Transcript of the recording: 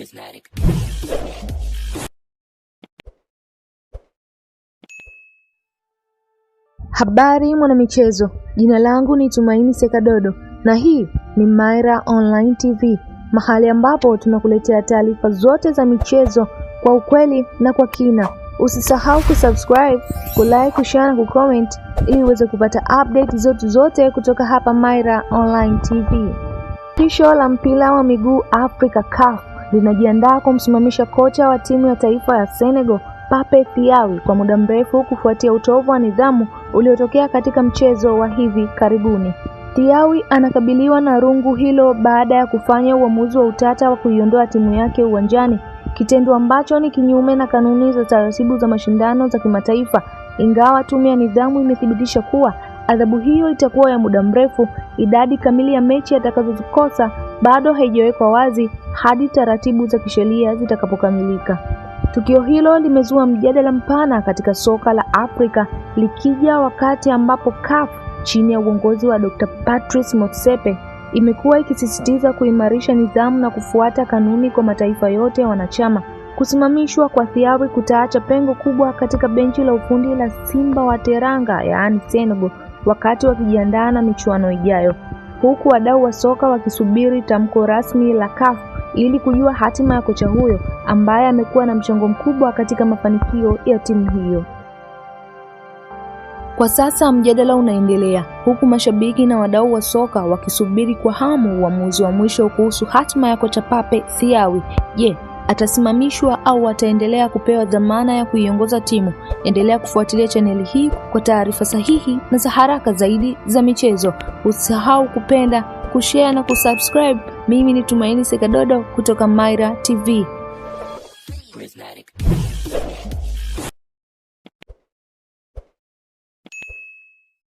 Prismatic. Habari mwanamichezo, jina langu ni Tumaini Sekadodo na hii ni Maira Online TV, mahali ambapo tunakuletea taarifa zote za michezo kwa ukweli na kwa kina. Usisahau kusubscribe, kulike, kushare na kucomment ili uweze kupata update zote kutoka hapa Maira Online TV. Shirikisho la mpira wa miguu Afrika CAF linajiandaa kumsimamisha kocha wa timu ya taifa ya Senegal Pape Thiaw kwa muda mrefu kufuatia utovu wa nidhamu uliotokea katika mchezo wa hivi karibuni. Thiaw anakabiliwa na rungu hilo baada ya kufanya uamuzi wa utata wa kuiondoa timu yake uwanjani, kitendo ambacho ni kinyume na kanuni za taratibu za mashindano za kimataifa. Ingawa tume ya nidhamu imethibitisha kuwa adhabu hiyo itakuwa ya muda mrefu, idadi kamili ya mechi atakazokosa bado haijawekwa wazi hadi taratibu za kisheria zitakapokamilika. Tukio hilo limezua mjadala mpana katika soka la Afrika, likija wakati ambapo CAF chini ya uongozi wa Dr. Patrice Motsepe imekuwa ikisisitiza kuimarisha nidhamu na kufuata kanuni kwa mataifa yote ya wanachama. Kusimamishwa kwa Thiaw kutaacha pengo kubwa katika benchi la ufundi la Simba wa Teranga yaani Senegal wakati wakijiandaa na michuano ijayo, huku wadau wa soka wakisubiri tamko rasmi la CAF ili kujua hatima ya kocha huyo ambaye amekuwa na mchango mkubwa katika mafanikio ya timu hiyo. Kwa sasa mjadala unaendelea huku mashabiki na wadau wa soka wakisubiri kwa hamu uamuzi wa mwisho kuhusu hatima ya kocha Pape Thiaw. Je, atasimamishwa au ataendelea kupewa dhamana ya kuiongoza timu? Endelea kufuatilia chaneli hii kwa taarifa sahihi na za haraka zaidi za michezo. Usisahau kupenda, kushare na kusubscribe. Mimi ni Tumaini Sekadodo kutoka Maira TV. Prismatic.